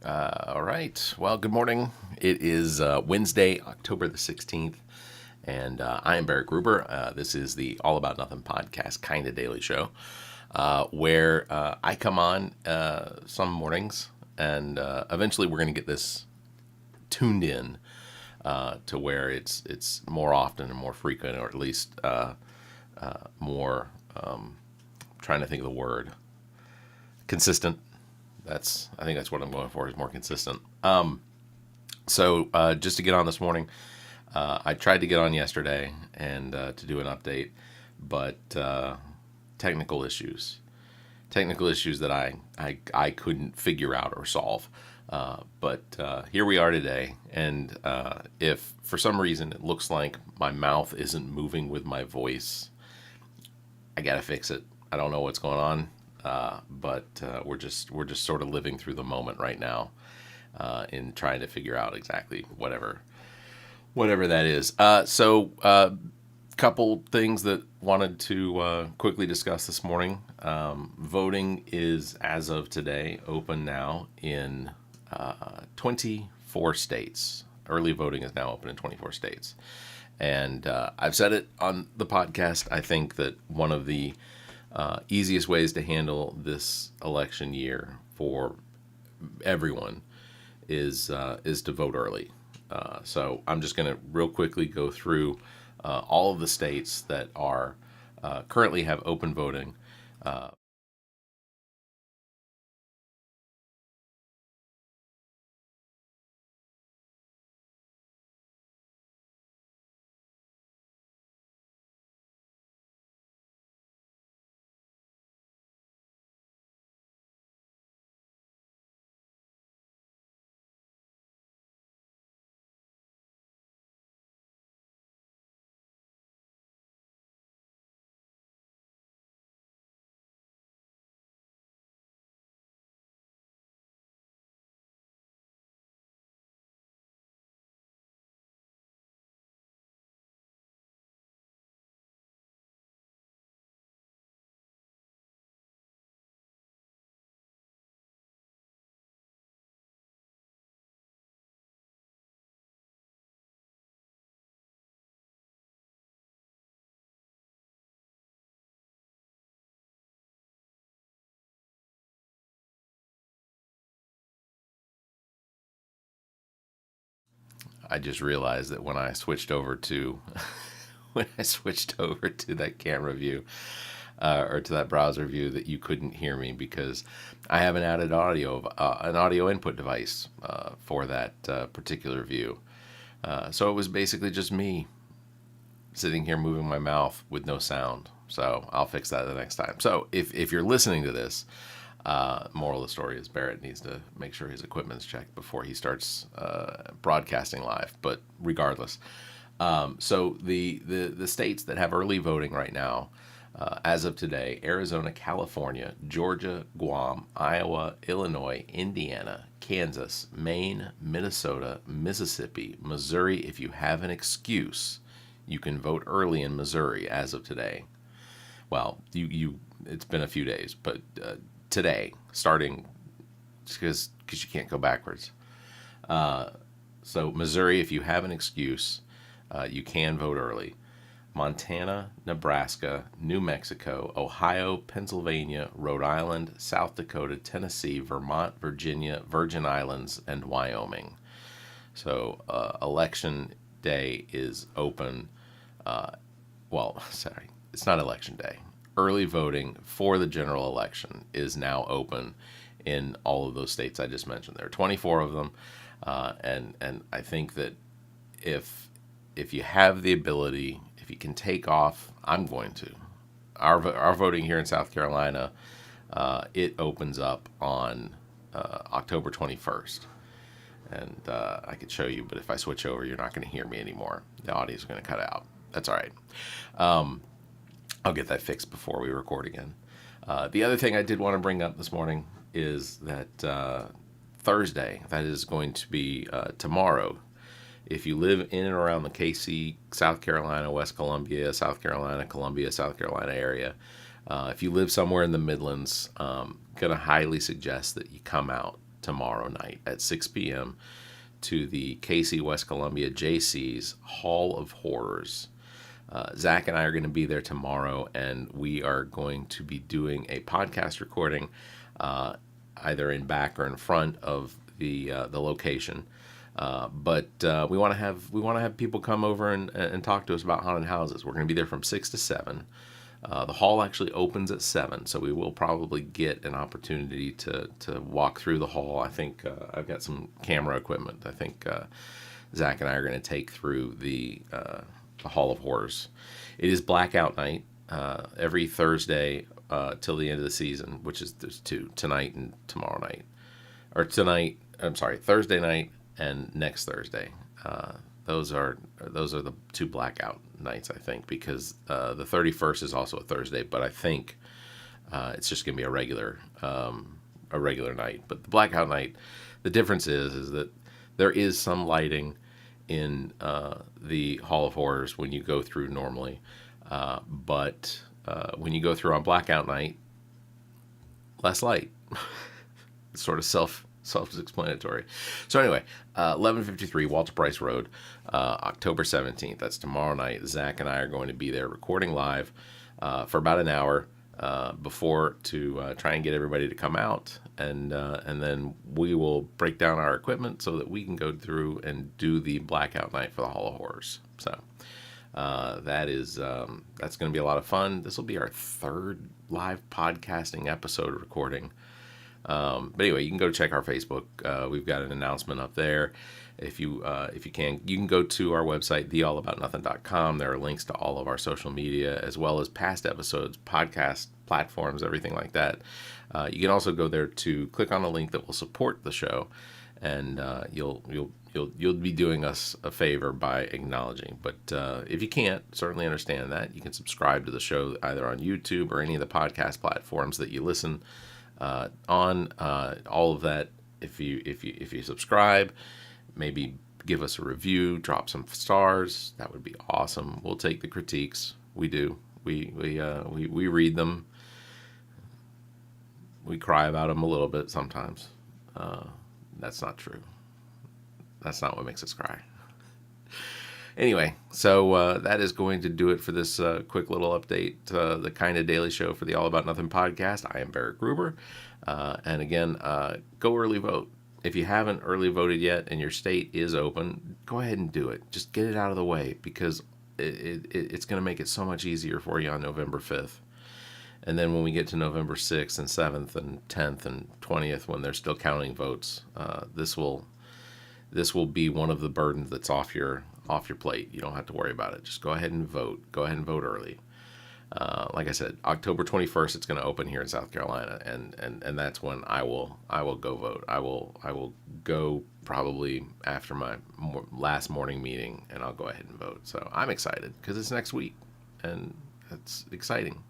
All right. Well, good morning. It is Wednesday, October the 16th, and I am Barrett Gruber. This is the All About Nothing podcast, kind of daily show, where I come on some mornings, and eventually we're going to get this tuned in to where it's more often and more frequent, or at least more. Trying to think of the word consistent. I think that's what I'm going for, is more consistent. So just to get on this morning, I tried to get on yesterday and to do an update, but technical issues, technical issues that I couldn't figure out or solve. But here we are today, and if for some reason it looks like my mouth isn't moving with my voice, I gotta fix it. I don't know what's going on, but we're just sort of living through the moment right now, in trying to figure out exactly whatever that is. So couple things that wanted to quickly discuss this morning. Voting is, as of today, open now in 24 states. Early voting is now open in 24 states. And I've said it on the podcast. I think that one of the easiest ways to handle this election year for everyone is to vote early. So I'm just going to real quickly go through all of the states that are currently have open voting. I just realized that when I switched over to when I switched over to that camera view, or to that browser view, that you couldn't hear me because I have an added an audio input device for that particular view. So it was basically just me sitting here moving my mouth with no sound. So I'll fix that the next time. So if you're listening to this, moral of the story is Barrett needs to make sure his equipment's checked before he starts broadcasting live. But regardless, so the states that have early voting right now, as of today: Arizona, California, Georgia, Guam, Iowa, Illinois, Indiana, Kansas, Maine, Minnesota, Mississippi, Missouri. If you have an excuse, you can vote early in Missouri as of today. Well, you it's been a few days, but today, starting, because you can't go backwards. So Missouri, if you have an excuse, you can vote early. Montana, Nebraska, New Mexico, Ohio, Pennsylvania, Rhode Island, South Dakota, Tennessee, Vermont, Virginia, Virgin Islands, and Wyoming. So election day is open. Well, sorry, it's not election day. Early voting for the general election is now open in all of those states I just mentioned. There are 24 of them, and I think that if you have the ability, if you can take off, I'm going to. Our voting here in South Carolina, it opens up on October 21st. And I could show you, but if I switch over, you're not going to hear me anymore. The audio is going to cut out. That's all right. I'll get that fixed before we record again. The other thing I did want to bring up this morning is that Thursday, that is going to be tomorrow. If you live in and around the KC, South Carolina, West Columbia, South Carolina, Columbia, South Carolina area, if you live somewhere in the Midlands, going to highly suggest that you come out tomorrow night at 6 p.m. to the KC West Columbia JC's Hall of Horrors. Zach and I are going to be there tomorrow, and we are going to be doing a podcast recording, either in back or in front of the location. But we want to have people come over and talk to us about haunted houses. We're going to be there from 6 to 7. The hall actually opens at 7, so we will probably get an opportunity to walk through the hall. I think I've got some camera equipment. I think Zach and I are going to take through the Hall of Horrors. It is blackout night every Thursday till the end of the season, which is there's 2, tonight and tomorrow night. Or tonight, I'm sorry, Thursday night and next Thursday. Those are the 2 blackout nights, I think, because the 31st is also a Thursday, but I think it's just going to be a regular night. But the blackout night, the difference is that there is some lighting in the Hall of Horrors when you go through normally, but when you go through on blackout night, less light. It's sort of self-explanatory. So anyway, 1153 Walter Price Road, October 17th. That's tomorrow night. Zach and I are going to be there recording live for about an hour before to try and get everybody to come out, and then we will break down our equipment so that we can go through and do the blackout night for the Hall of Horrors. So that's going to be a lot of fun. This will be our 3rd live podcasting episode recording. But anyway, you can go check our Facebook. We've got an announcement up there. If you can, you can go to our website, theallaboutnothing.com. There are links to all of our social media, as well as past episodes, podcast platforms, everything like that. You can also go there to click on a link that will support the show, and you'll be doing us a favor by acknowledging. But if you can't, certainly understand that. You can subscribe to the show either on YouTube or any of the podcast platforms that you listen on. All of that. If you subscribe, maybe give us a review, drop some stars. That would be awesome. We'll take the critiques. We do. We read them. We cry about them a little bit sometimes. That's not true. That's not what makes us cry. Anyway, so that is going to do it for this quick little update, the kind of daily show for the All About Nothing podcast. I am Barrett Gruber. And again, go early vote. If you haven't early voted yet and your state is open, go ahead and do it. Just get it out of the way, because it's going to make it so much easier for you on November 5th. And then when we get to November 6th and 7th and 10th and 20th, when they're still counting votes, this will be one of the burdens that's off your plate. You don't have to worry about it. Just go ahead and vote. Go ahead and vote early. Like I said, October 21st, it's going to open here in South Carolina, and that's when I will go vote. I will go probably after my last morning meeting, and I'll go ahead and vote. So I'm excited because it's next week, and it's exciting.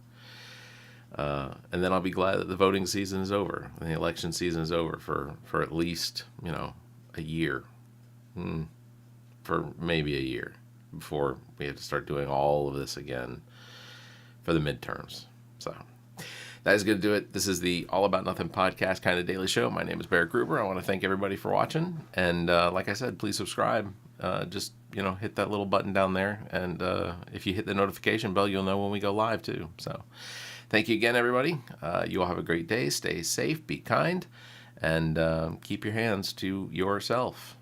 And then I'll be glad that the voting season is over, and the election season is over for at least, a year, for maybe a year, before we have to start doing all of this again for the midterms. So that is going to do it. This is the All About Nothing podcast kind of daily show. My name is Barrett Gruber. I want to thank everybody for watching. And like I said, please subscribe. Just, hit that little button down there. And if you hit the notification bell, you'll know when we go live too. So thank you again, everybody. You all have a great day. Stay safe, be kind, and keep your hands to yourself.